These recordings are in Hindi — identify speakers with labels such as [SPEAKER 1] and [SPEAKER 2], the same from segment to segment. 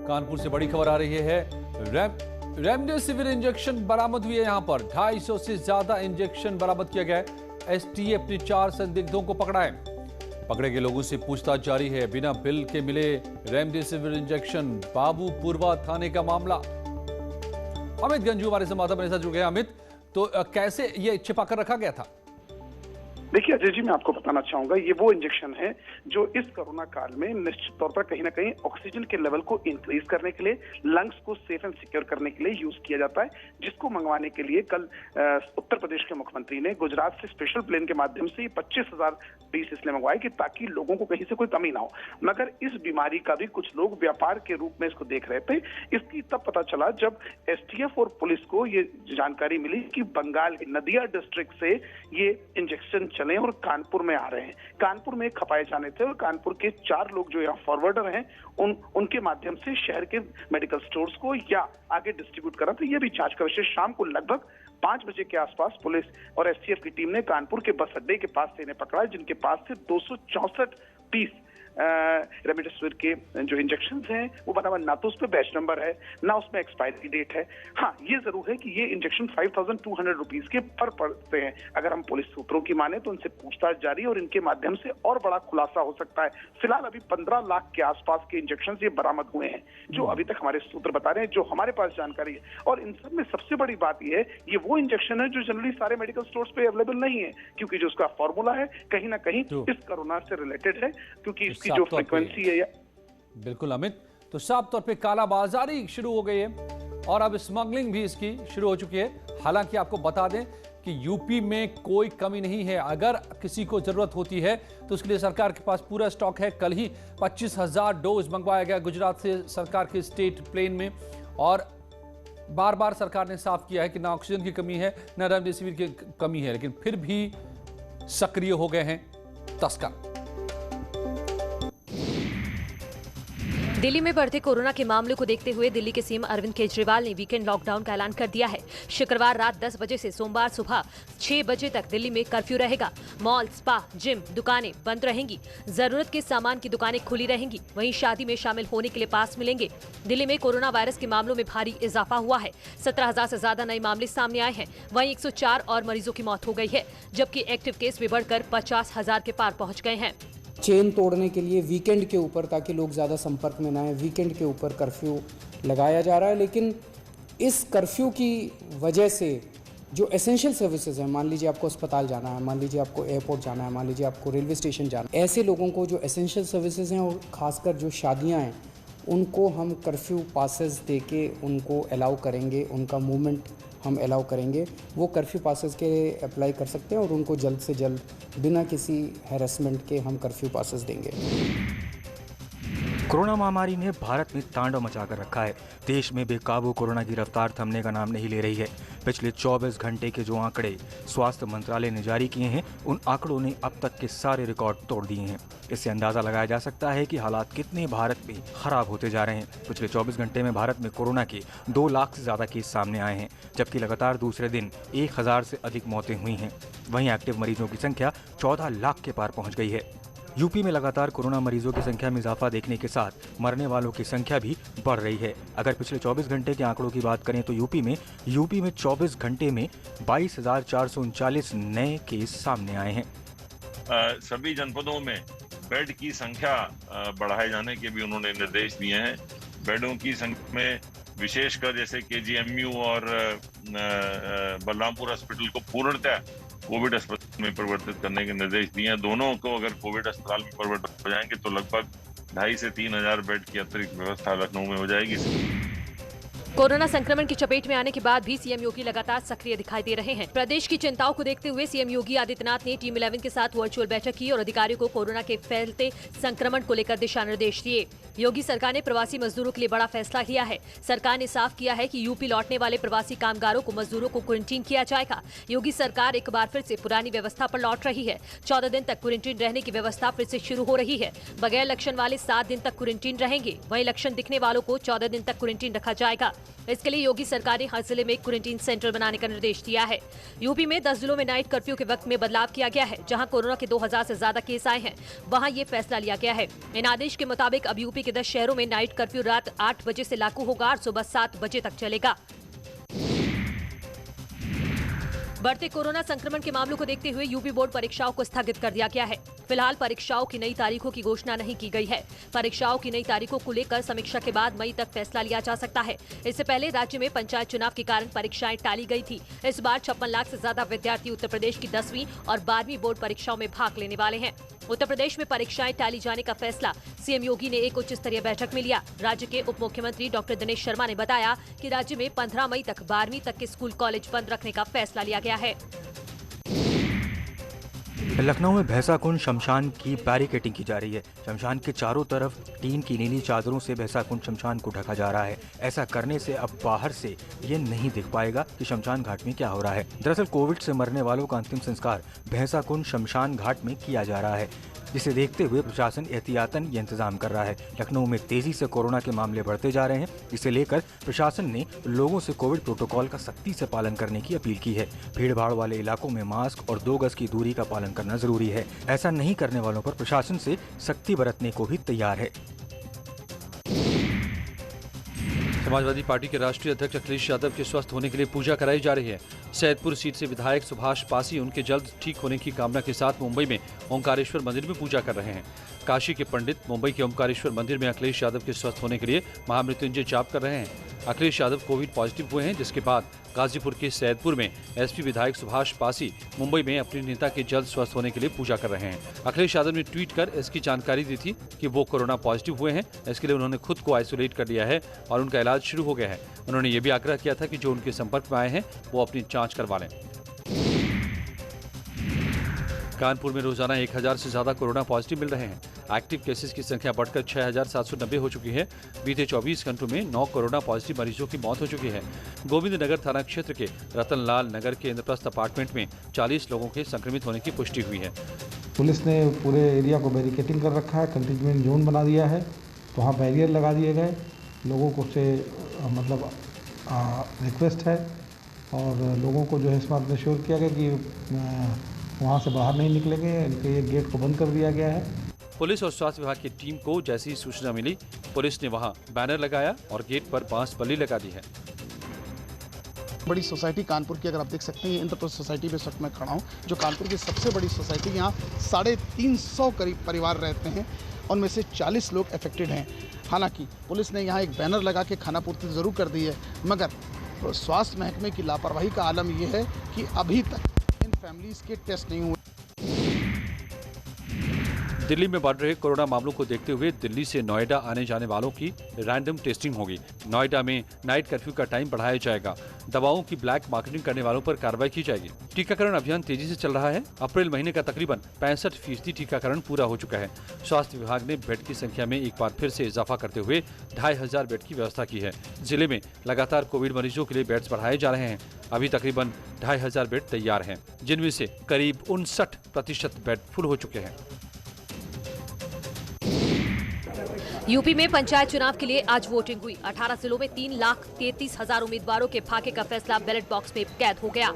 [SPEAKER 1] कानपुर से बड़ी खबर आ रही है। रेमडेसिविर इंजेक्शन बरामद हुई है। यहां पर 250 से ज्यादा इंजेक्शन बरामद किया गया है। एसटीएफ ने 4 संदिग्धों को पकड़ा है। पकड़े गए लोगों से पूछताछ जारी है। बिना बिल के मिले रेमडेसिविर इंजेक्शन, बाबूपुरवा थाने का मामला। अमित गंजू हमारे संवाददाता मेरे साथ जुड़ गए। अमित, तो कैसे ये छिपा कर रखा गया था?
[SPEAKER 2] देखिए अजय जी, मैं आपको बताना चाहूंगा, ये वो इंजेक्शन है जो इस कोरोना काल में निश्चित तौर पर कहीं ना कहीं ऑक्सीजन के लेवल को इंक्रीज करने के लिए, लंग्स को सेफ एंड सिक्योर करने के लिए यूज किया जाता है, जिसको मंगवाने के लिए कल उत्तर प्रदेश के मुख्यमंत्री ने गुजरात से स्पेशल प्लेन के माध्यम से 25,000 पीस इसलिए मंगवाए कि ताकि लोगों को कहीं से कोई कमी ना हो। मगर इस बीमारी का भी कुछ लोग व्यापार के रूप में इसको देख रहे थे। इसकी तब पता चला जब एसटीएफ और पुलिस को ये जानकारी मिली कि बंगाल के नदिया डिस्ट्रिक्ट से ये इंजेक्शन चले और कानपुर में आ रहे हैं। कानपुर में खपाए जाने थे और कानपुर के 4 लोग जो यहाँ फॉरवर्डर हैं उनके माध्यम से शहर के मेडिकल स्टोर्स को या आगे डिस्ट्रीब्यूट करा। तो ये भी जांच का विषय। शाम को लगभग 5 बजे के आसपास पुलिस और एसटीएफ की टीम ने कानपुर के बस अड्डे के पास से इन्हें पकड़ा, जिनके पास से 264 पीस रेमडेसिविर के जो इंजेक्शन हैं वो बना हुआ, ना तो उस पर बैच नंबर है ना उसमें एक्सपायरी डेट है। हाँ, ये जरूर है कि ये इंजेक्शन 5,200 रुपीज के पर पड़ते हैं। अगर हम पुलिस सूत्रों की माने तो उनसे पूछताछ जारी और इनके माध्यम से और बड़ा खुलासा हो सकता है। फिलहाल अभी 15 लाख के आसपास के इंजेक्शन ये बरामद हुए हैं, जो अभी तक हमारे सूत्र बता रहे हैं, जो हमारे पास जानकारी है। और इन सब में सबसे बड़ी बात यह है, ये वो इंजेक्शन है जो जनरली सारे मेडिकल स्टोर्स पे अवेलेबल नहीं है, क्योंकि जो उसका फॉर्मूला है कहीं ना कहीं इस कोरोना से रिलेटेड है, क्योंकि की जो फ्रीक्वेंसी है।
[SPEAKER 1] बिल्कुल अमित, तो साफ तौर पे कालाबाजारी शुरू हो गई है और अब स्मगलिंग भी इसकी शुरू हो चुकी है। हालांकि आपको बता दें कि यूपी में कोई कमी नहीं है। अगर किसी को जरूरत होती है तो उसके लिए सरकार के पास पूरा स्टॉक है। कल ही 25,000 डोज मंगवाया गया गुजरात से सरकार के स्टेट प्लेन में। और बार बार सरकार ने साफ किया है कि ना ऑक्सीजन की कमी है ना रेमडेसिविर की कमी है, लेकिन फिर भी सक्रिय हो गए हैं तस्कर।
[SPEAKER 3] दिल्ली में बढ़ते कोरोना के मामलों को देखते हुए दिल्ली के सीएम अरविंद केजरीवाल ने वीकेंड लॉकडाउन का ऐलान कर दिया है। शुक्रवार रात 10 बजे से सोमवार सुबह 6 बजे तक दिल्ली में कर्फ्यू रहेगा। मॉल, स्पा, जिम, दुकानें बंद रहेंगी। जरूरत के सामान की दुकानें खुली रहेंगी। वहीं शादी में शामिल होने के लिए पास मिलेंगे। दिल्ली में कोरोना वायरस के मामलों में भारी इजाफा हुआ है। 17,000 से ज्यादा नए मामले सामने आए हैं। वहीं 104 और मरीजों की मौत हो गई है, जबकि एक्टिव केस भी बढ़कर 50,000 के पार पहुँच गए हैं।
[SPEAKER 4] चेन तोड़ने के लिए वीकेंड के ऊपर, ताकि लोग ज़्यादा संपर्क में ना आए, वीकेंड के ऊपर कर्फ्यू लगाया जा रहा है। लेकिन इस कर्फ्यू की वजह से जो एसेंशियल सर्विसेज हैं, मान लीजिए आपको अस्पताल जाना है, मान लीजिए आपको एयरपोर्ट जाना है, मान लीजिए आपको रेलवे स्टेशन जाना है, ऐसे लोगों को जो एसेंशियल सर्विसेज हैं और ख़ासकर जो शादियाँ हैं उनको हम कर्फ्यू पासेस दे के उनको अलाउ करेंगे, उनका मूवमेंट हम अलाउ करेंगे। वो कर्फ्यू पासेस के अप्लाई कर सकते हैं और उनको जल्द से जल्द बिना किसी हैरेसमेंट के हम कर्फ्यू पासेस देंगे।
[SPEAKER 5] कोरोना महामारी ने भारत में तांडव मचाकर रखा है। देश में बेकाबू कोरोना की रफ्तार थमने का नाम नहीं ले रही है। पिछले 24 घंटे के जो आंकड़े स्वास्थ्य मंत्रालय ने जारी किए हैं, उन आंकड़ों ने अब तक के सारे रिकॉर्ड तोड़ दिए हैं। इससे अंदाजा लगाया जा सकता है कि हालात कितने भारत में खराब होते जा रहे हैं। पिछले 24 घंटे में भारत में कोरोना के 2 लाख से ज्यादा केस सामने आए हैं, जबकि लगातार दूसरे दिन 1,000 से अधिक मौतें हुई हैं। वहीं एक्टिव मरीजों की संख्या 14 लाख के पार पहुंच गई है। यूपी में लगातार कोरोना मरीजों की संख्या में इजाफा देखने के साथ मरने वालों की संख्या भी बढ़ रही है। अगर पिछले 24 घंटे के आंकड़ों की बात करें तो यूपी में 24 घंटे में 22,439 नए केस सामने आए हैं।
[SPEAKER 6] सभी जनपदों में बेड की संख्या बढ़ाए जाने के भी उन्होंने निर्देश दिए हैं। बेडों की संख्या में विशेषकर जैसे केजीएमयू और बलरामपुर हॉस्पिटल को पूर्णतः कोविड अस्पताल में परिवर्तित करने के निर्देश दिए हैं। दोनों को अगर कोविड अस्पताल में परिवर्तित हो जाएंगे तो लगभग 2,500 से 3,000 बेड की अतिरिक्त व्यवस्था लखनऊ में हो जाएगी।
[SPEAKER 3] कोरोना संक्रमण की चपेट में आने के बाद भी सीएम योगी लगातार सक्रिय दिखाई दे रहे हैं। प्रदेश की चिंताओं को देखते हुए सीएम योगी आदित्यनाथ ने टीम 11 के साथ वर्चुअल बैठक की और अधिकारियों को कोरोना के फैलते संक्रमण को लेकर दिशा निर्देश दिए। योगी सरकार ने प्रवासी मजदूरों के लिए बड़ा फैसला किया है। सरकार ने साफ किया है कि यूपी लौटने वाले प्रवासी कामगारों को, मजदूरों को क्वारंटीन किया जाएगा। योगी सरकार एक बार फिर से पुरानी व्यवस्था पर लौट रही है। 14 दिन तक क्वारंटीन रहने की व्यवस्था फिर से शुरू हो रही है। बगैर लक्षण वाले 7 दिन तक क्वारंटीन रहेंगे। वहीं लक्षण दिखने वालों को 14 दिन तक क्वारंटीन रखा जाएगा। इसके लिए योगी सरकार ने हर जिले में क्वारंटीन सेंटर बनाने का निर्देश दिया है। यूपी में 10 जिलों में नाइट कर्फ्यू के वक्त में बदलाव किया गया है। जहां कोरोना के 2,000 से ज्यादा केस आए हैं, वहां ये फैसला लिया गया है। इन आदेश के मुताबिक अब यूपी के 10 शहरों में नाइट कर्फ्यू रात 8 बजे से लागू होगा और सुबह 7 बजे तक चलेगा। बढ़ते कोरोना संक्रमण के मामलों को देखते हुए यूपी बोर्ड परीक्षाओं को स्थगित कर दिया गया है। फिलहाल परीक्षाओं की नई तारीखों की घोषणा नहीं की गई है। परीक्षाओं की नई तारीखों को लेकर समीक्षा के बाद मई तक फैसला लिया जा सकता है। इससे पहले राज्य में पंचायत चुनाव के कारण परीक्षाएं टाली गई थी। इस बार 56 लाख से ज्यादा विद्यार्थी उत्तर प्रदेश की 10वीं और 12वीं बोर्ड परीक्षाओं में भाग लेने वाले हैं। उत्तर प्रदेश में परीक्षाएं टाली जाने का फैसला सीएम योगी ने एक उच्च स्तरीय बैठक में लिया। राज्य के उप मुख्यमंत्री डॉक्टर दिनेश शर्मा ने बताया कि राज्य में 15 मई तक 12वीं तक के स्कूल कॉलेज बंद रखने का फैसला लिया गया है।
[SPEAKER 5] लखनऊ में भैंसाकुंड शमशान की बैरिकेडिंग की जा रही है। शमशान के चारों तरफ टीन की नीली चादरों से भैंसाकुंड शमशान को ढका जा रहा है। ऐसा करने से अब बाहर से ये नहीं दिख पाएगा कि शमशान घाट में क्या हो रहा है। दरअसल कोविड से मरने वालों का अंतिम संस्कार भैंसाकुंड शमशान घाट में किया जा रहा है, जिसे देखते हुए प्रशासन एहतियातन ये इंतजाम कर रहा है। लखनऊ में तेजी से कोरोना के मामले बढ़ते जा रहे हैं, जिसे लेकर प्रशासन ने लोगों से कोविड प्रोटोकॉल का सख्ती से पालन करने की अपील की है। भीड़ भाड़ वाले इलाकों में मास्क और 2 गज की दूरी का पालन करना जरूरी है। ऐसा नहीं करने वालों पर प्रशासन से सख्ती बरतने को भी तैयार है।
[SPEAKER 1] समाजवादी पार्टी के राष्ट्रीय अध्यक्ष अखिलेश यादव के स्वस्थ होने के लिए पूजा कराई जा रही है। सैदपुर सीट से विधायक सुभाष पासी उनके जल्द ठीक होने की कामना के साथ मुंबई में ओंकारेश्वर मंदिर में पूजा कर रहे हैं। काशी के पंडित मुंबई के ओंकारेश्वर मंदिर में अखिलेश यादव के स्वस्थ होने के लिए महामृत्युंजय जाप कर रहे हैं। अखिलेश यादव कोविड पॉजिटिव हुए हैं, जिसके बाद गाजीपुर के सैदपुर में एसपी विधायक सुभाष पासी मुंबई में अपने नेता के जल्द स्वस्थ होने के लिए पूजा कर रहे हैं। अखिलेश यादव ने ट्वीट कर इसकी जानकारी दी थी कि वो कोरोना पॉजिटिव हुए हैं। इसके लिए उन्होंने खुद को आइसोलेट कर लिया है और उनका इलाज शुरू हो गया है। उन्होंने ये भी आग्रह किया था कि जो उनके संपर्क में आए हैं वो अपनी जांच करवा लें। कानपुर में रोजाना 1000 से ज्यादा कोरोना पॉजिटिव मिल रहे हैं। एक्टिव केसेस की संख्या बढ़कर 6790 हो चुकी है। बीते 24 घंटों में 9 कोरोना पॉजिटिव मरीजों की मौत हो चुकी है। गोविंद नगर थाना क्षेत्र के रतनलाल नगर के इंद्रप्रस्थ अपार्टमेंट में 40 लोगों के संक्रमित होने की पुष्टि हुई है।
[SPEAKER 7] पुलिस ने पूरे एरिया को बैरिकेडिंग कर रखा है, कंटेनमेंट जोन बना दिया है, वहाँ बैरियर लगा दिए गए। लोगों को से मतलब रिक्वेस्ट है और लोगों को जो है इस बात में श्योर किया गया कि वहाँ से बाहर नहीं निकलेंगे। इनके गेट को बंद कर दिया गया है।
[SPEAKER 1] पुलिस और स्वास्थ्य विभाग की टीम को जैसी ही सूचना मिली, पुलिस ने वहां बैनर लगाया और गेट पर बांस बल्ली लगा दी है।
[SPEAKER 8] बड़ी सोसाइटी कानपुर की अगर आप देख सकते हैं, इंद्रप्रस्थ सोसाइटी पे इस वक्त मैं खड़ा हूँ, जो कानपुर की सबसे बड़ी सोसाइटी। यहाँ 350 करीब परिवार रहते हैं, उनमें से 40 लोग अफेक्टेड हैं। हालांकि पुलिस ने यहाँ एक बैनर लगा के खानापूर्ति ज़रूर कर दी है, मगर स्वास्थ्य महकमे की लापरवाही का आलम यह है कि अभी तक इन फैमिलीज़ के टेस्ट नहीं हुए।
[SPEAKER 1] दिल्ली में बढ़ रहे कोरोना मामलों को देखते हुए दिल्ली से नोएडा आने जाने वालों की रैंडम टेस्टिंग होगी। नोएडा में नाइट कर्फ्यू का टाइम बढ़ाया जाएगा। दवाओं की ब्लैक मार्केटिंग करने वालों पर कार्रवाई की जाएगी। टीकाकरण अभियान तेजी से चल रहा है। अप्रैल महीने का तकरीबन 65% टीकाकरण पूरा हो चुका है। स्वास्थ्य विभाग ने बेड की संख्या में एक बार फिर से इजाफा करते हुए 2500 बेड की व्यवस्था की है। जिले में लगातार कोविड मरीजों के लिए बेड्स बढ़ाए जा रहे हैं। अभी तकरीबन 2500 बेड तैयार हैं, जिनमें से करीब 59% बेड फुल हो चुके हैं।
[SPEAKER 3] यूपी में पंचायत चुनाव के लिए आज वोटिंग हुई। 18 जिलों में 3,33,000 उम्मीदवारों के भाग्य का फैसला बैलेट बॉक्स में कैद हो गया।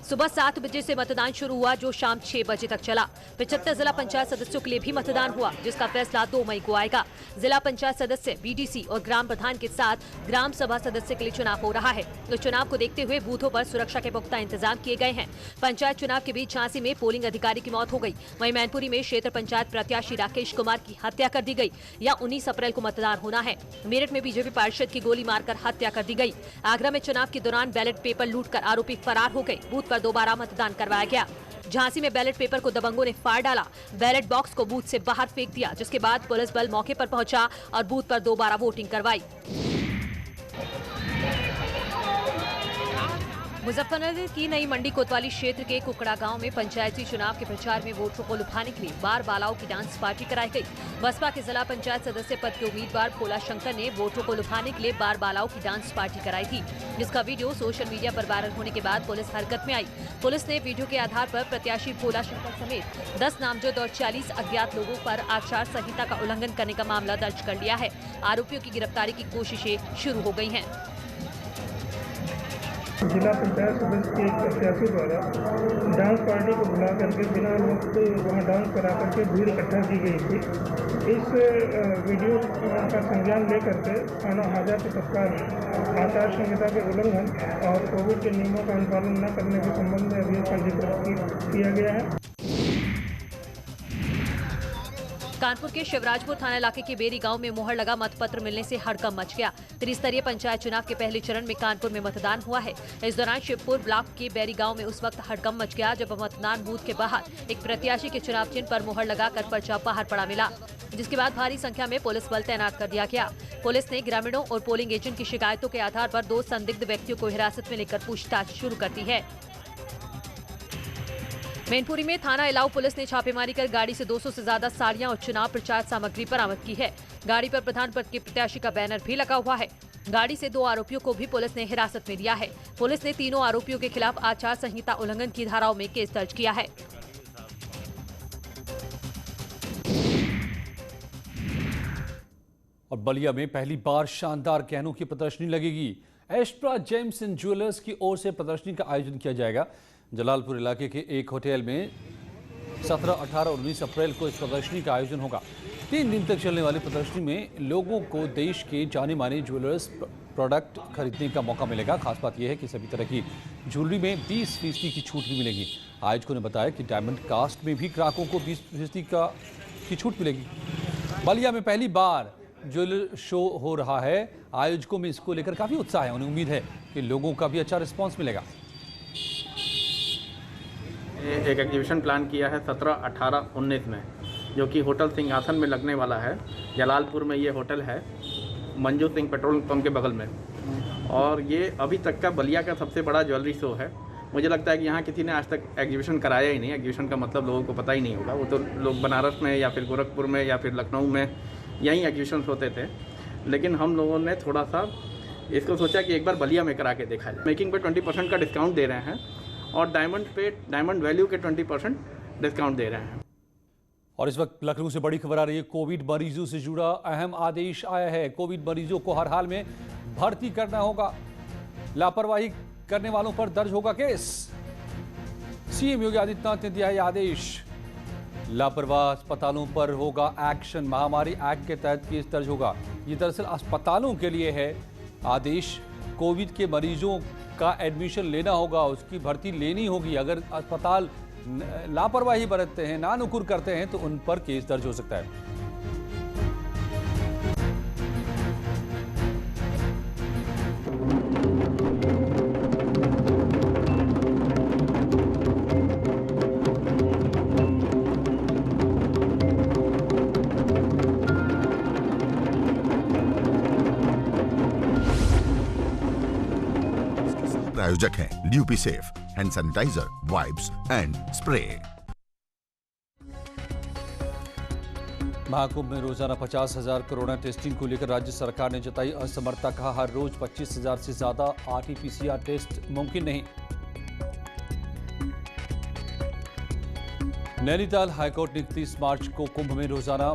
[SPEAKER 3] सुबह 7 बजे से मतदान शुरू हुआ, जो शाम 6 बजे तक चला। 75 जिला पंचायत सदस्यों के लिए भी मतदान हुआ, जिसका फैसला 2 मई को आएगा। जिला पंचायत सदस्य, बीडीसी और ग्राम प्रधान के साथ ग्राम सभा सदस्य के लिए चुनाव हो रहा है। इस चुनाव को देखते हुए बूथों पर सुरक्षा के पुख्ता इंतजाम किए गए हैं। पंचायत चुनाव के बीच झांसी में पोलिंग अधिकारी की मौत हो गई। वहीं मैनपुरी में क्षेत्र पंचायत प्रत्याशी राकेश कुमार की हत्या कर दी गई। या 19 अप्रैल को मतदान होना है। मेरठ में बीजेपी पार्षद की गोली मारकर हत्या कर दी गई। आगरा में चुनाव के दौरान बैलेट पेपर लूटकर आरोपी फरार हो गए। बूथ पर दोबारा मतदान करवाया गया। झांसी में बैलेट पेपर को दबंगों ने फाड़ डाला। बैलेट बॉक्स को बूथ से बाहर फेंक दिया, जिसके बाद पुलिस बल मौके पर पहुंचा और बूथ पर दोबारा वोटिंग करवाई। मुजफ्फरनगर की नई मंडी कोतवाली क्षेत्र के कुकड़ा गांव में पंचायती चुनाव के प्रचार में वोटरों को लुभाने के लिए बार बालाओं की डांस पार्टी कराई गई। बसपा के जिला पंचायत सदस्य पद के उम्मीदवार भोला शंकर ने वोटरों को लुभाने के लिए बार बालाओं की डांस पार्टी कराई थी, जिसका वीडियो सोशल मीडिया पर वायरल होने के बाद पुलिस हरकत में आई। पुलिस ने वीडियो के आधार पर प्रत्याशी भोला शंकर समेत 10 नामजद और 40 अज्ञात लोगों पर आचार संहिता का उल्लंघन करने का मामला दर्ज कर लिया है। आरोपियों की गिरफ्तारी की कोशिशें शुरू हो गई हैं।
[SPEAKER 9] जिला पंचायत सदस्य के एक प्रत्याशी द्वारा डांस पार्टी को बुला करके बिना वक्त वहाँ डांस करा करके भीड़ इकट्ठा की गई थी। इस वीडियो का संज्ञान लेकर के थाना हाजा के तत्काल आचार संहिता के उल्लंघन और कोविड के नियमों का अनुपालन न करने के संबंध में अभियोग पंजीकृत किया गया है।
[SPEAKER 3] कानपुर के शिवराजपुर थाना इलाके के बेरी गांव में मुहर लगा मतपत्र मिलने से हड़कंप मच गया। त्रिस्तरीय पंचायत चुनाव के पहले चरण में कानपुर में मतदान हुआ है। इस दौरान शिवपुर ब्लॉक के बेरी गांव में उस वक्त हड़कंप मच गया जब मतदान बूथ के बाहर एक प्रत्याशी के चुनाव चिन्ह पर मुहर लगाकर पर्चा बाहर पड़ा मिला, जिसके बाद भारी संख्या में पुलिस बल तैनात कर दिया गया। पुलिस ने ग्रामीणों और पोलिंग एजेंट की शिकायतों के आधार पर 2 संदिग्ध व्यक्तियों को हिरासत में लेकर पूछताछ शुरू कर दी है। मैनपुरी में थाना इलाऊ पुलिस ने छापेमारी कर गाड़ी से 200 से ज्यादा साड़ियां और चुनाव प्रचार सामग्री बरामद की है। गाड़ी पर प्रधान पद के प्रत्याशी का बैनर भी लगा हुआ है। गाड़ी से 2 आरोपियों को भी पुलिस ने हिरासत में लिया है। पुलिस ने तीनों आरोपियों के खिलाफ आचार संहिता उल्लंघन की धाराओं में केस दर्ज किया है।
[SPEAKER 1] और बलिया में पहली बार शानदार गहनों की प्रदर्शनी लगेगी। एस्ट्रा जेम्स एंड ज्वेलर्स की ओर से प्रदर्शनी का आयोजन किया जाएगा। जलालपुर इलाके के एक होटल में 17, 18 और 19 अप्रैल को इस प्रदर्शनी का आयोजन होगा। 3 दिन तक चलने वाली प्रदर्शनी में लोगों को देश के जाने माने ज्वेलर्स प्रोडक्ट खरीदने का मौका मिलेगा। खास बात यह है कि सभी तरह की ज्वेलरी में 20% की छूट भी मिलेगी। आयोजकों ने बताया कि डायमंड कास्ट में भी ग्राहकों को 20% की छूट मिलेगी। बलिया में पहली बार ज्वेलर शो हो रहा है। आयोजकों में इसको लेकर काफ़ी उत्साह है। उन्हें उम्मीद है कि लोगों का भी अच्छा रिस्पॉन्स मिलेगा।
[SPEAKER 10] एक एग्जीबिशन प्लान किया है 17, 18, 19 में, जो कि होटल सिंहासन में लगने वाला है। जलालपुर में ये होटल है, मंजू सिंह पेट्रोल पंप के बगल में, और ये अभी तक का बलिया का सबसे बड़ा ज्वेलरी शो है। मुझे लगता है कि यहाँ किसी ने आज तक एग्जीबिशन कराया ही नहीं। एग्जीबिशन का मतलब लोगों को पता ही नहीं होगा। वो तो लोग बनारस में या फिर गोरखपुर में या फिर लखनऊ में यहीं एग्जीबिशन होते थे, लेकिन हम लोगों ने थोड़ा सा इसको सोचा कि एक बार बलिया में करा के देखा जाए। मेकिंग पे 20% का डिस्काउंट दे रहे हैं और डायमंड वैल्यू के 20% डिस्काउंट दे रहे हैं।
[SPEAKER 1] और इस वक्त लखनऊ से बड़ी खबर आ रही है। कोविड मरीजों से जुड़ा अहम आदेश आया है। कोविड मरीजों को हर हाल में भर्ती करना होगा। लापरवाही करने वालों पर दर्ज होगा केस। सीएम योगी आदित्यनाथ ने दिया है आदेश। लापरवाह अस्पतालों पर होगा एक्शन। महामारी एक्ट के तहत केस दर्ज होगा। ये दरअसल अस्पतालों के लिए है आदेश। कोविड के मरीजों का एडमिशन लेना होगा, उसकी भर्ती लेनी होगी। अगर अस्पताल लापरवाही बरतते हैं, नानुकुर करते हैं, तो उन पर केस दर्ज हो सकता है।
[SPEAKER 11] आयोजक हैं ड्यूपी safe, hand sanitizer, wipes and spray.
[SPEAKER 1] Mahakumbh में रोजाना 50,000 कोरोना टेस्टिंग को लेकर राज्य सरकार ने जताई असमर्थता। कहा हर रोज 25,000 से ज्यादा RT-PCR टेस्ट मुमकिन नहीं। नैनीताल हाईकोर्ट ने 31 मार्च को कुंभ में रोजाना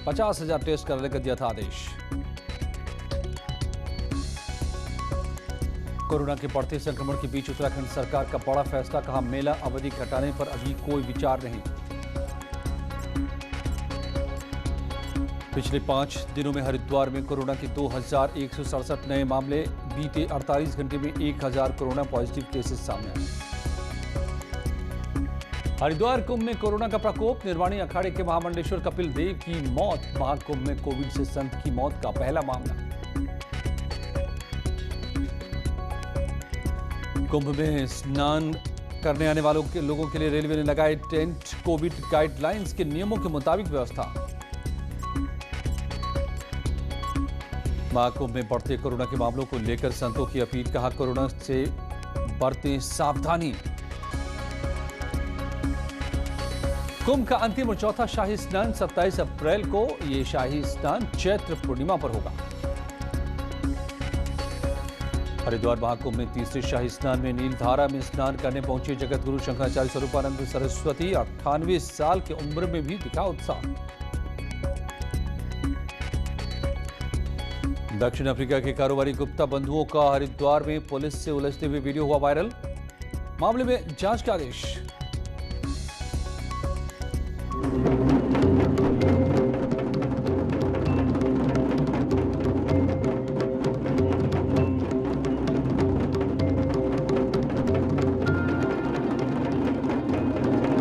[SPEAKER 1] 50,000 टेस्ट कराने का दिया था आदेश। कोरोना के बढ़ते संक्रमण के बीच उत्तराखंड सरकार का बड़ा फैसला। कहा मेला अवधि घटाने पर अभी कोई विचार नहीं। पिछले 5 दिनों में हरिद्वार में कोरोना के 2,167 नए मामले। बीते 48 घंटे में 1,000 कोरोना पॉजिटिव केसेस सामने आए। हरिद्वार कुंभ में कोरोना का प्रकोप। निर्वाणी अखाड़े के महामंडलेश्वर कपिल देव की मौत। महाकुंभ में कोविड से संत की मौत का पहला मामला। कुंभ में स्नान करने आने वालों के लोगों के लिए रेलवे ने लगाए टेंट। कोविड गाइडलाइंस के नियमों के मुताबिक व्यवस्था। महाकुंभ में बढ़ते कोरोना के मामलों को लेकर संतों की अपील। कहा कोरोना से बरतें सावधानी। कुंभ का अंतिम और चौथा शाही स्नान 27 अप्रैल को। ये शाही स्नान चैत्र पूर्णिमा पर होगा। हरिद्वार महाकुंभ में तीसरे शाही स्नान में नीलधारा में स्नान करने पहुंचे जगत गुरु शंकराचार्य स्वरूपानंद सरस्वती। 98 साल की उम्र में भी दिखा उत्साह। दक्षिण अफ्रीका के कारोबारी गुप्ता बंधुओं का हरिद्वार में पुलिस से उलझते हुए वीडियो हुआ वायरल। मामले में जांच के आदेश।